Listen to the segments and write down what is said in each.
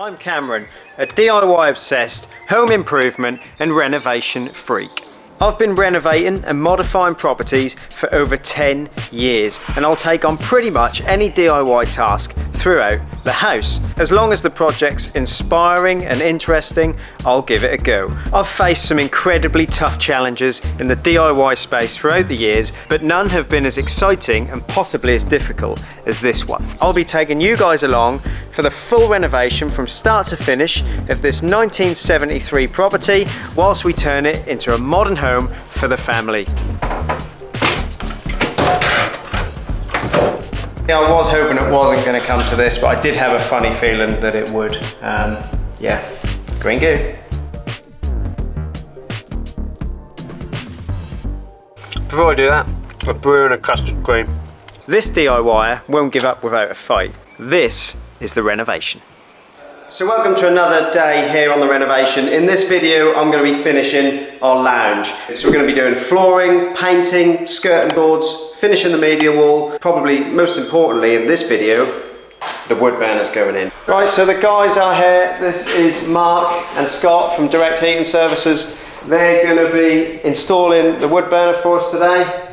I'm Cameron, a DIY obsessed, home improvement and renovation freak. I've been renovating and modifying properties for over 10 years and I'll take on pretty much any DIY task throughout the house. As long as the project's inspiring and interesting, I'll give it a go. I've faced some incredibly tough challenges in the DIY space throughout the years, but none have been as exciting and possibly as difficult as this one. I'll be taking you guys along for the full renovation from start to finish of this 1973 property whilst we turn it into a modern home for the family. Yeah, I was hoping it wasn't going to come to this, but I did have a funny feeling that it would. Yeah, green goo. Before I do that, a brew and a custard cream. This DIYer won't give up without a fight. This is the renovation. So welcome to another day here on the renovation. In this video, I'm going to be finishing our lounge. So we're going to be doing flooring, painting, skirting boards, finishing the media wall. Probably most importantly in this video, the wood burners going in. Right, so the guys are here. This is Mark and Scott from Direct Heating Services. They're going to be installing the wood burner for us today.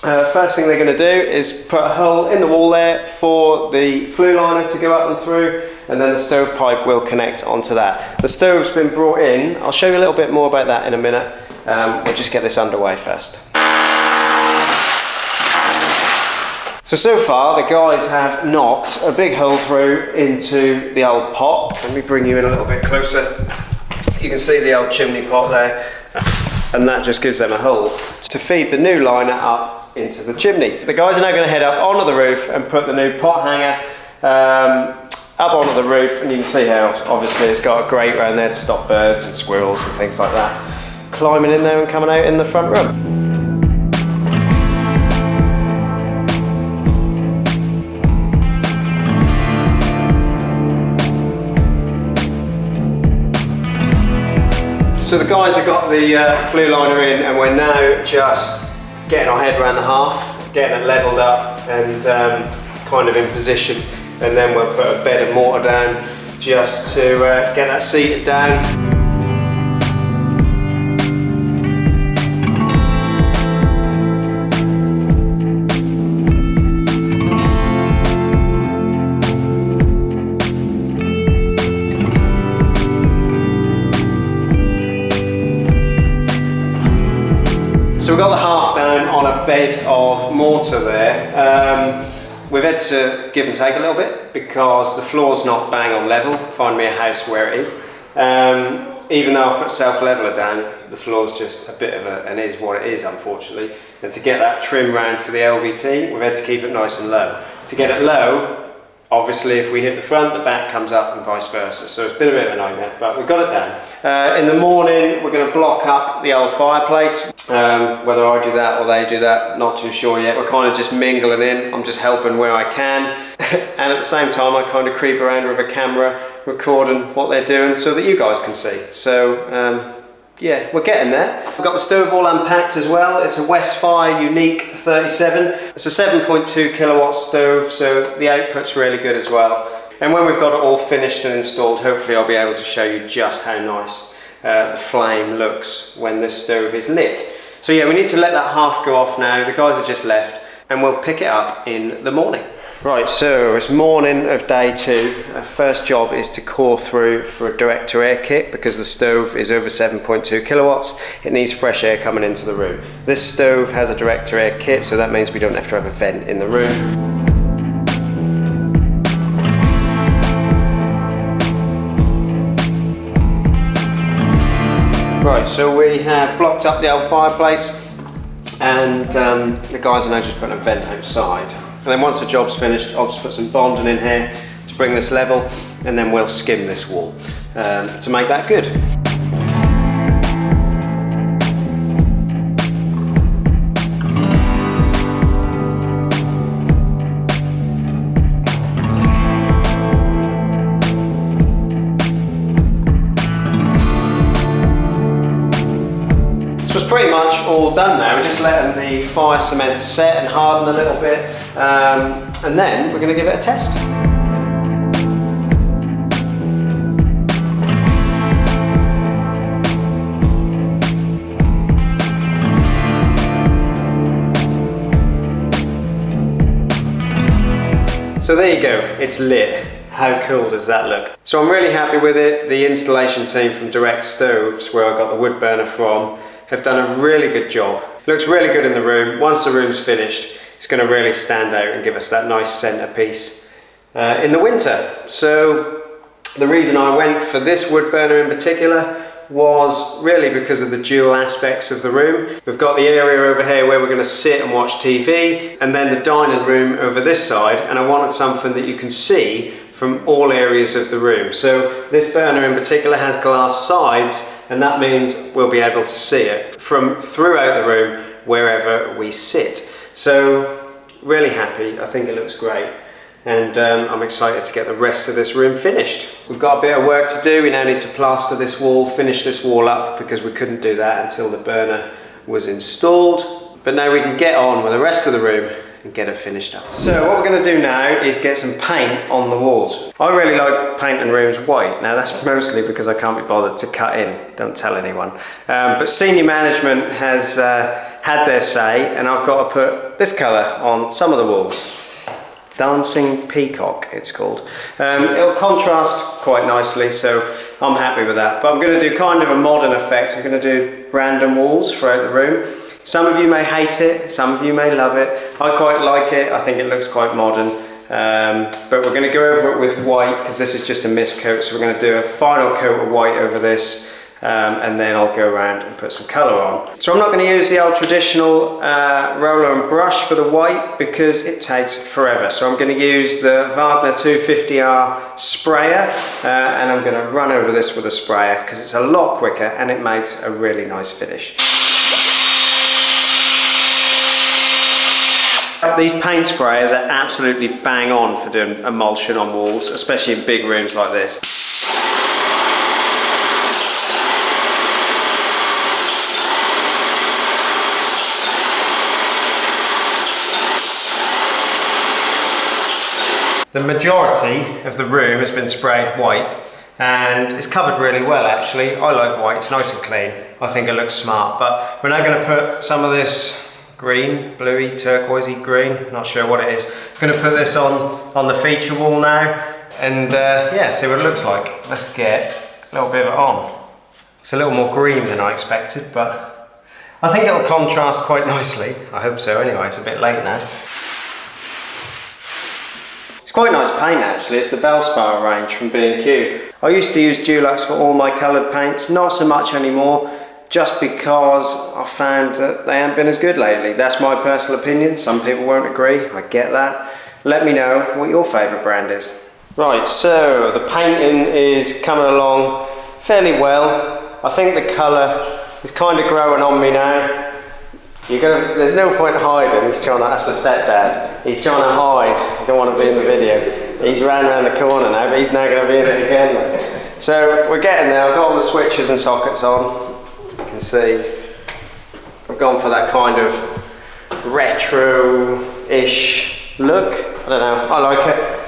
First thing they're going to do is put a hole in the wall there for the flue liner to go up and through, and then the stovepipe will connect onto that. The stove's been brought in. I'll show you a little bit more about that in a minute. We'll just get this underway first. So far the guys have knocked a big hole through into the old pot. Let me bring you in a little bit closer. You can see the old chimney pot there, and that just gives them a hole to feed the new liner up into the chimney. The guys are now going to head up onto the roof and put the new pot hanger up onto the roof, and you can see how obviously it's got a grate around there to stop birds and squirrels and things like that climbing in there and coming out in the front room. So the guys have got the flue liner in, and we're now just getting our head around the half, getting it levelled up and kind of in position, and then we'll put a bed of mortar down just to get that seated down. So we've got the half down on a bed of mortar there. We've had to give and take a little bit because the floor's not bang on level. Find me a house where it is. Even though I've put self-leveler down, the floor's just a bit of and is what it is, unfortunately. And to get that trim round for the LVT, we've had to keep it nice and low. To get it low, obviously if we hit the front, the back comes up and vice versa. So it's been a bit of a nightmare, but we've got it down. In the morning, we're going to block up the old fireplace. Whether I do that or they do that, not too sure yet. We're kind of just mingling in. I'm just helping where I can. And at the same time, I kind of creep around with a camera, recording what they're doing so that you guys can see. So, yeah, we're getting there. We've got the stove all unpacked as well. It's a Westfire Unique 37. It's a 7.2 kilowatt stove, so the output's really good as well. And when we've got it all finished and installed, hopefully I'll be able to show you just how nice the flame looks when this stove is lit. So yeah, we need to let that half go off now. The guys have just left and we'll pick it up in the morning. Right, so it's morning of day 2. Our first job is to core through for a direct to air kit because the stove is over 7.2 kilowatts. It needs fresh air coming into the room. This stove has a direct to air kit, so that means we don't have to have a vent in the room. Right, so we have blocked up the old fireplace, and the guys are now just putting a vent outside. And then once the job's finished, I'll just put some bonding in here to bring this level, and then we'll skim this wall to make that good. So it's pretty much all done now. We're just letting the fire cement set and harden a little bit, and then we're going to give it a test. So there you go, it's lit. How cool does that look? So I'm really happy with it. The installation team from Direct Stoves, where I got the wood burner from, have done a really good job. Looks really good in the room. Once the room's finished, it's going to really stand out and give us that nice centerpiece in the winter. So the reason I went for this wood burner in particular was really because of the dual aspects of the room. We've got the area over here where we're going to sit and watch TV, and then the dining room over this side, and I wanted something that you can see from all areas of the room. So this burner in particular has glass sides, and that means we'll be able to see it from throughout the room wherever we sit. So really happy, I think it looks great. And I'm excited to get the rest of this room finished. We've got a bit of work to do. We now need to plaster this wall, finish this wall up, because we couldn't do that until the burner was installed. But now we can get on with the rest of the room and get it finished up. So what we're going to do now is get some paint on the walls. I really like painting rooms white. Now that's mostly because I can't be bothered to cut in. Don't tell anyone. But senior management has had their say, and I've got to put this colour on some of the walls. Dancing Peacock, it's called. It'll contrast quite nicely, so I'm happy with that. But I'm going to do kind of a modern effect. I'm going to do random walls throughout the room. Some of you may hate it, some of you may love it. I quite like it, I think it looks quite modern. But we're going to go over it with white, because this is just a mist coat, so we're going to do a final coat of white over this. And then I'll go around and put some colour on. So I'm not going to use the old traditional roller and brush for the white, because it takes forever. So I'm going to use the Wagner 250R sprayer, and I'm going to run over this with a sprayer, because it's a lot quicker and it makes a really nice finish. These paint sprayers are absolutely bang on for doing emulsion on walls, especially in big rooms like this. The majority of the room has been sprayed white, and it's covered really well actually. I like white, it's nice and clean. I think it looks smart, but we're now going to put some of this green, bluey, turquoisey green, not sure what it is. I'm going to put this on the feature wall now, and yeah, see what it looks like. Let's get a little bit of it on. It's a little more green than I expected, but I think it'll contrast quite nicely. I hope so anyway, it's a bit late now. Quite nice paint actually. It's the Valspar range from B&Q. I used to use Dulux for all my coloured paints, not so much anymore, just because I found that they haven't been as good lately. That's my personal opinion. Some people won't agree, I get that. Let me know what your favourite brand is. Right, so the painting is coming along fairly well. I think the colour is kind of growing on me now. There's no point hiding. He's trying to, that's my stepdad. He's trying to hide. He don't want to be in the video. He's ran around the corner now, but he's now going to be in it again. So we're getting there. I've got all the switches and sockets on. You can see I've gone for that kind of retro-ish look. I don't know, I like it.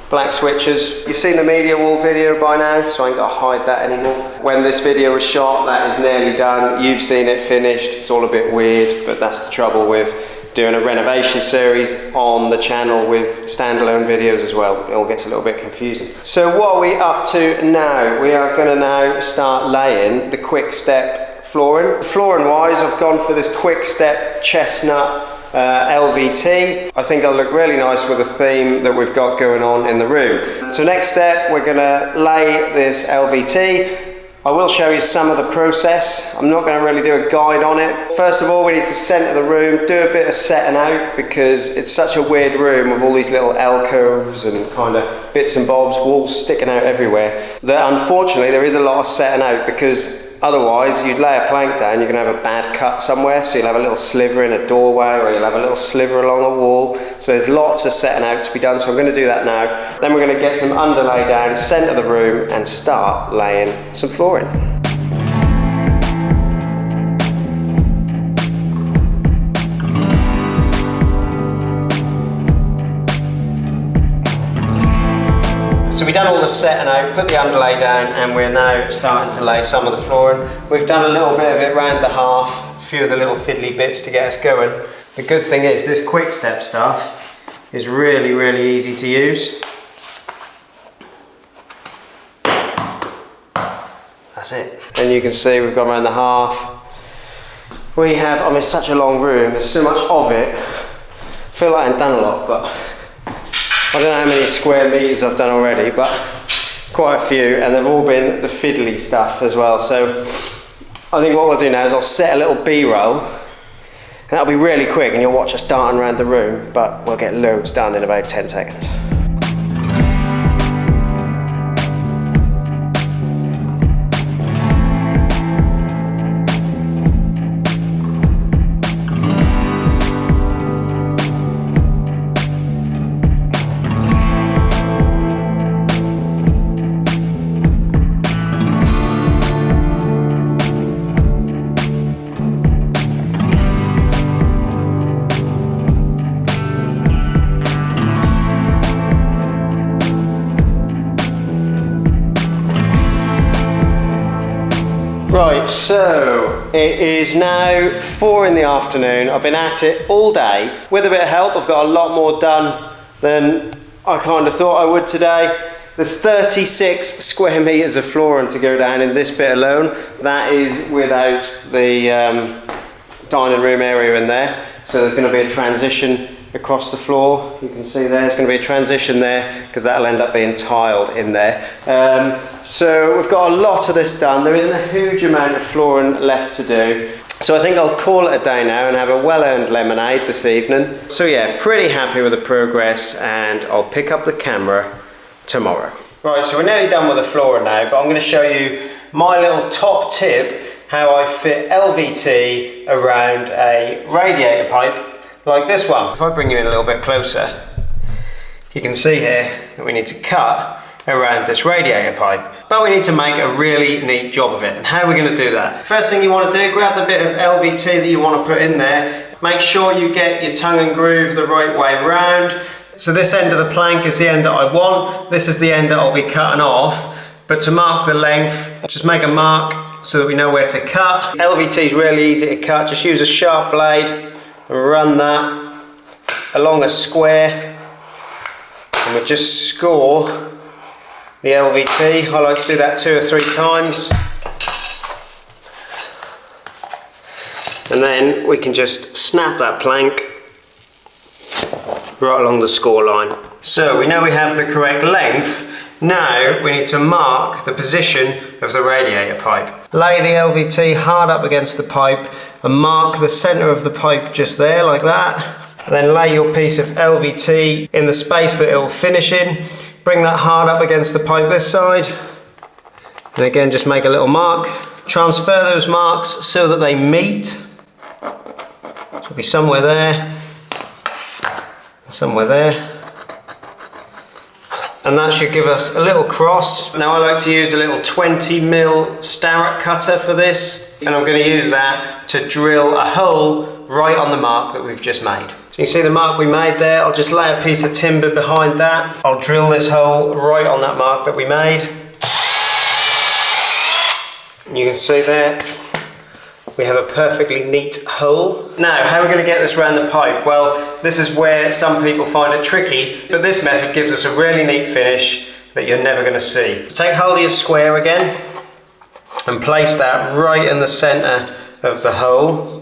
Black switches. You've seen the media wall video by now, so I ain't got to hide that anymore. When this video was shot, that is nearly done. You've seen it finished. It's all a bit weird, but that's the trouble with doing a renovation series on the channel with standalone videos as well. It all gets a little bit confusing. So what are we up to now? We are going to now start laying the quick step flooring. Flooring wise, I've gone for this quick step chestnut LVT. I think it'll look really nice with the theme that we've got going on in the room. So next step, we're going to lay this LVT. I will show you some of the process. I'm not going to really do a guide on it. First of all, we need to centre the room, do a bit of setting out, because it's such a weird room with all these little alcoves and kind of bits and bobs, walls sticking out everywhere, that unfortunately there is a lot of setting out, because otherwise you'd lay a plank down, you're going to have a bad cut somewhere, so you'll have a little sliver in a doorway, or you'll have a little sliver along a wall. So there's lots of setting out to be done, so I'm going to do that now. Then we're going to get some underlay down, centre the room, and start laying some flooring. So we've done all the setting out, put the underlay down, and we're now starting to lay some of the flooring. We've done a little bit of it round the half, a few of the little fiddly bits to get us going. The good thing is this quick step stuff is really, really easy to use. That's it. And you can see we've gone around the half. We have, I mean, it's such a long room, there's so much of it. I feel like I haven't done a lot, but I don't know how many square meters I've done already, but quite a few, and they've all been the fiddly stuff as well. So I think what we'll do now is I'll set a little B-roll, and that'll be really quick, and you'll watch us darting around the room, but we'll get loads done in about 10 seconds. Right, so it is now 4 in the afternoon. I've been at it all day. With a bit of help, I've got a lot more done than I kind of thought I would today. There's 36 square meters of flooring to go down in this bit alone. That is without the dining room area in there. So there's going to be a transition across the floor. You can see there's going to be a transition there because that'll end up being tiled in there. So we've got a lot of this done. There isn't a huge amount of flooring left to do. So I think I'll call it a day now and have a well-earned lemonade this evening. So yeah, pretty happy with the progress, and I'll pick up the camera tomorrow. Right, so we're nearly done with the flooring now, but I'm going to show you my little top tip how I fit LVT around a radiator pipe like this one. If I bring you in a little bit closer, you can see here that we need to cut around this radiator pipe, but we need to make a really neat job of it. And how are we going to do that? First thing you want to do, grab the bit of LVT that you want to put in there. Make sure you get your tongue and groove the right way around. So this end of the plank is the end that I want. This is the end that I'll be cutting off. But to mark the length, just make a mark so that we know where to cut. LVT is really easy to cut. Just use a sharp blade and run that along a square. And we'll just score the LVT. I like to do that 2 or 3 times. And then we can just snap that plank right along the score line. So we know we have the correct length. Now we need to mark the position of the radiator pipe. Lay the LVT hard up against the pipe and mark the centre of the pipe just there, like that. And then lay your piece of LVT in the space that it'll finish in. Bring that hard up against the pipe this side. And again, just make a little mark. Transfer those marks so that they meet. So it'll be somewhere there, somewhere there. And that should give us a little cross. Now I like to use a little 20mm Starrett cutter for this, and I'm going to use that to drill a hole right on the mark that we've just made. So you can see the mark we made there. I'll just lay a piece of timber behind that. I'll drill this hole right on that mark that we made. And you can see there, we have a perfectly neat hole. Now, how are we going to get this around the pipe? Well, this is where some people find it tricky, but this method gives us a really neat finish that you're never going to see. Take hold of your square again and place that right in the centre of the hole.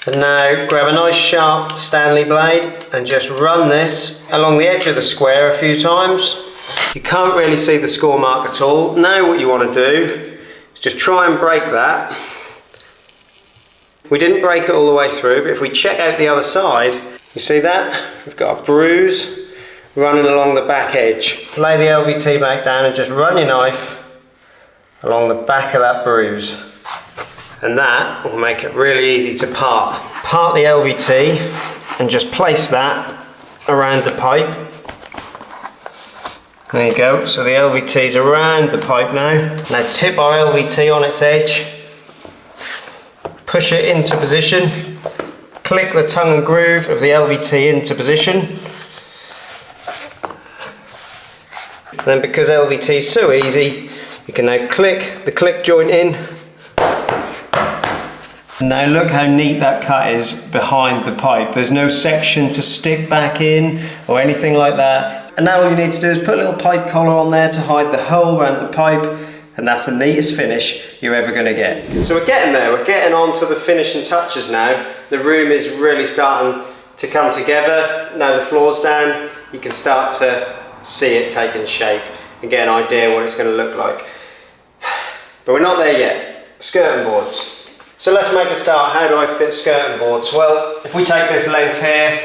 And now grab a nice sharp Stanley blade and just run this along the edge of the square a few times. You can't really see the score mark at all. Now what you want to do is just try and break that. We didn't break it all the way through, but if we check out the other side, you see that? We've got a bruise running along the back edge. Lay the LVT back down and just run your knife along the back of that bruise. And that will make it really easy to part. Part the LVT and just place that around the pipe. There you go, so the LVT is around the pipe now. Now tip our LVT on its edge. Push it into position, click the tongue and groove of the LVT into position. And then because LVT is so easy, you can now click the click joint in Now look how neat that cut is behind the pipe. There's no section to stick back in or anything like that. And now all you need to do is put a little pipe collar on there to hide the hole around the pipe, and that's the neatest finish you're ever going to get. So we're getting there, we're getting on to the finishing touches now. The room is really starting to come together. Now the floor's down, you can start to see it taking shape and get an idea what it's going to look like. But we're not there yet. Skirting boards. So let's make a start. How do I fit skirting boards? Well, if we take this length here,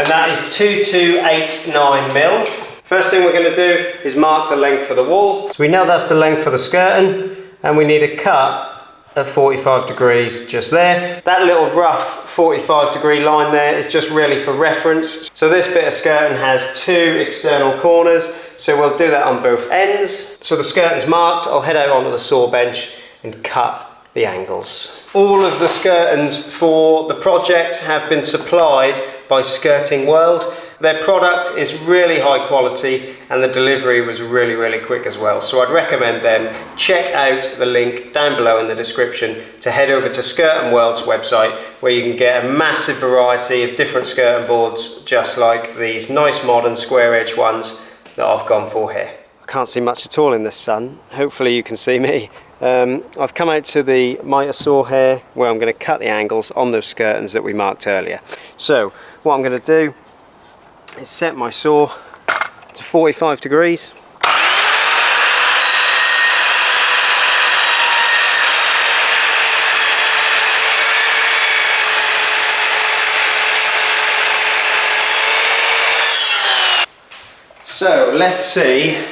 and that is 2289 mil. First thing we're going to do is mark the length for the wall. So we know that's the length for the skirting, and we need a cut at 45 degrees just there. That little rough 45 degree line there is just really for reference. So this bit of skirting has 2 external corners, so we'll do that on both ends. So the skirting's marked, I'll head out onto the saw bench and cut the angles. All of the skirtings for the project have been supplied by Skirting World. Their product is really high quality and the delivery was really quick as well. So I'd recommend them. Check out the link down below in the description to head over to Skirting World's website, where you can get a massive variety of different skirting boards, just like these nice modern square edge ones that I've gone for here. I can't see much at all in this sun. Hopefully you can see me. I've come out to the miter saw here where I'm going to cut the angles on those skirtings that we marked earlier. So what I'm going to do is set my saw to 45 degrees. So let's see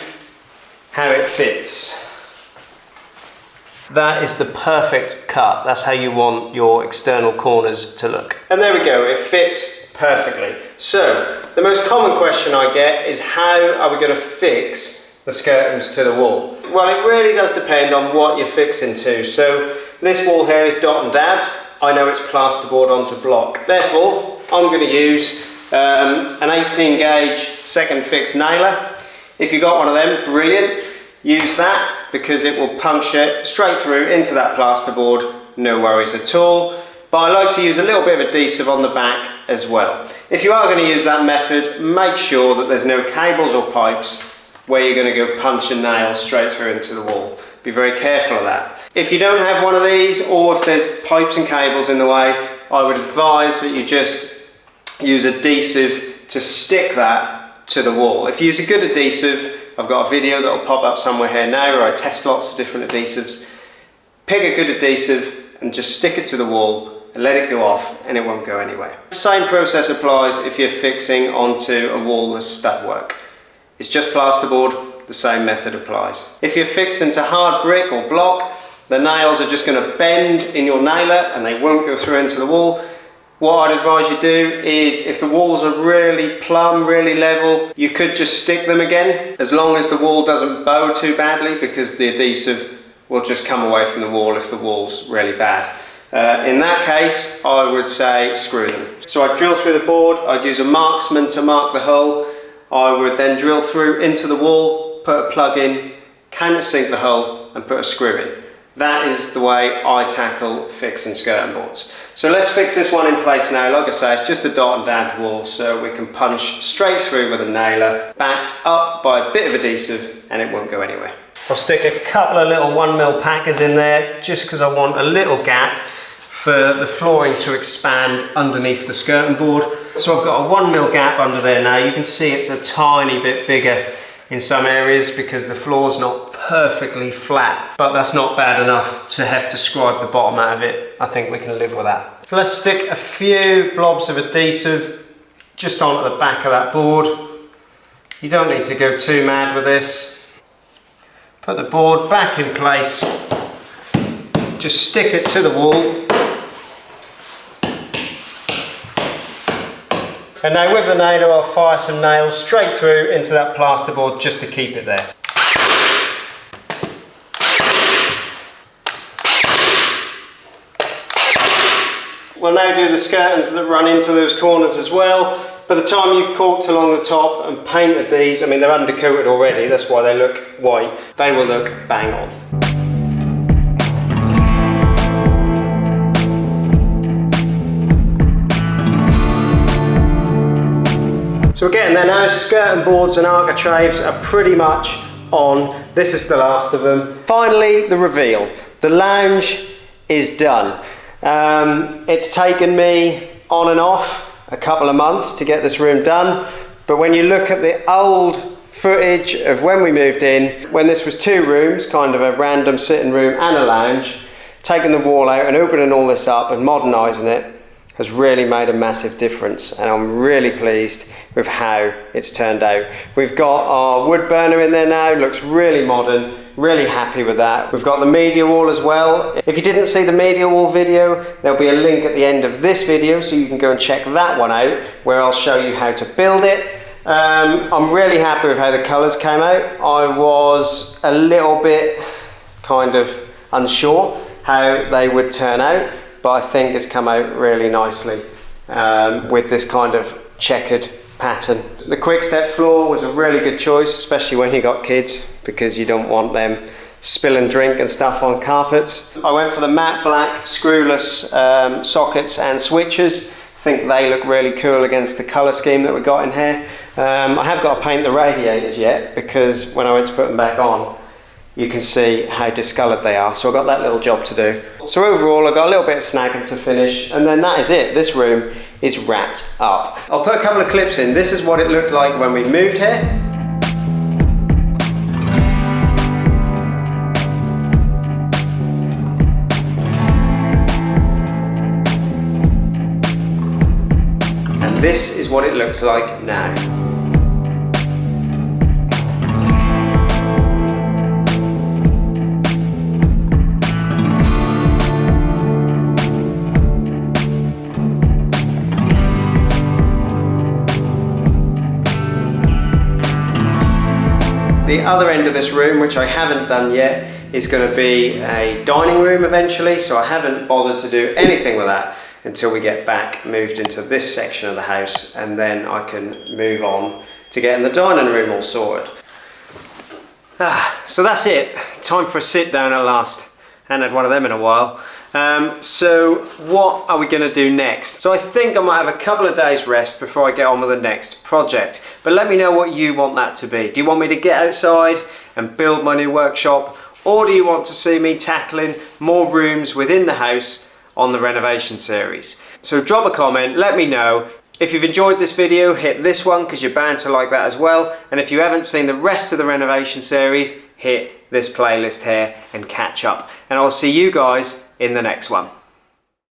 how it fits. That is the perfect cut. That's how you want your external corners to look. And there we go, it fits perfectly. So the most common question I get is, how are we going to fix the skirtings to the wall? Well, it really does depend on what you're fixing to. So this wall here is dot and dab. I know it's plasterboard onto block. Therefore, I'm going to use an 18 gauge second fix nailer. If you got one of them, brilliant. Use that because it will puncture straight through into that plasterboard, no worries at all. But I like to use a little bit of adhesive on the back as well. If you are going to use that method, make sure that there's no cables or pipes where you're going to go punch and nail straight through into the wall. Be very careful of that. If you don't have one of these, or if there's pipes and cables in the way, I would advise that you just use adhesive to stick that to the wall. If you use a good adhesive, I've got a video that will pop up somewhere here now where I test lots of different adhesives. Pick a good adhesive and just stick it to the wall and let it go off, and it won't go anywhere. Same process applies if you're fixing onto a wall-less stud-work. It's just plasterboard, the same method applies. If you're fixing to hard brick or block, the nails are just going to bend in your nailer and they won't go through into the wall. What I'd advise you do is, if the walls are really plumb, really level, you could just stick them again, as long as the wall doesn't bow too badly, because the adhesive will just come away from the wall if the wall's really bad. In that case, I would say screw them. So I'd drill through the board, I'd use a marksman to mark the hole, I would then drill through into the wall, put a plug in, countersink the hole and put a screw in. That is the way I tackle fixing skirting boards. So let's fix this one in place now. Like I say, it's just a dot and dab wall, so we can punch straight through with a nailer, backed up by a bit of adhesive, and it won't go anywhere. I'll stick a couple of little 1mm packers in there, just because I want a little gap for the flooring to expand underneath the skirting board. So I've got a 1mm gap under there now. You can see it's a tiny bit bigger in some areas because the floor's not perfectly flat, but that's not bad enough to have to scribe the bottom out of it. I think we can live with that. So let's stick a few blobs of adhesive just onto the back of that board. You don't need to go too mad with this. Put the board back in place, just stick it to the wall. And now with the nailer, I'll fire some nails straight through into that plasterboard just to keep it there. We'll now do the skirtings that run into those corners as well. By the time you've caulked along the top and painted these, I mean they're undercoated already, that's why they look white, they will look bang on. So we're getting there now. Skirting boards and architraves are pretty much on. This is the last of them. Finally, the reveal. The lounge is done. It's taken me on and off a couple of months to get this room done, but when you look at the old footage of when we moved in, when this was 2 rooms, kind of a random sitting room and a lounge, taking the wall out and opening all this up and modernising it has really made a massive difference, and I'm really pleased with how it's turned out. We've got our wood burner in there now, looks really modern, really happy with that. We've got the media wall as well. If you didn't see the media wall video, there'll be a link at the end of this video so you can go and check that one out, where I'll show you how to build it. I'm really happy with how the colours came out. I was a little bit kind of unsure how they would turn out, but I think it's come out really nicely with this kind of checkered pattern. The quick step floor was a really good choice, especially when you got kids, because you don't want them spilling drink and stuff on carpets. I went for the matte black screwless sockets and switches. I think they look really cool against the colour scheme that we got in here. I have got to paint the radiators yet, because when I went to put them back on, you can see how discoloured they are, so I've got that little job to do. So overall I've got a little bit of snagging to finish, and then that is it. This room is wrapped up. I'll put a couple of clips in. This is what it looked like when we moved here. And this is what it looks like now. The other end of this room, which I haven't done yet, is going to be a dining room eventually, so I haven't bothered to do anything with that until we get back moved into this section of the house, and then I can move on to getting the dining room all sorted. So that's it. Time for a sit down at last. Haven't had one of them in a while. So what are we going to do next? So I think I might have a couple of days rest before I get on with the next project. But let me know what you want that to be. Do you want me to get outside and build my new workshop? Or do you want to see me tackling more rooms within the house on the renovation series? So drop a comment, let me know. If you've enjoyed this video, hit this one because you're bound to like that as well. And if you haven't seen the rest of the renovation series, hit this playlist here and catch up. And I'll see you guys in the next one.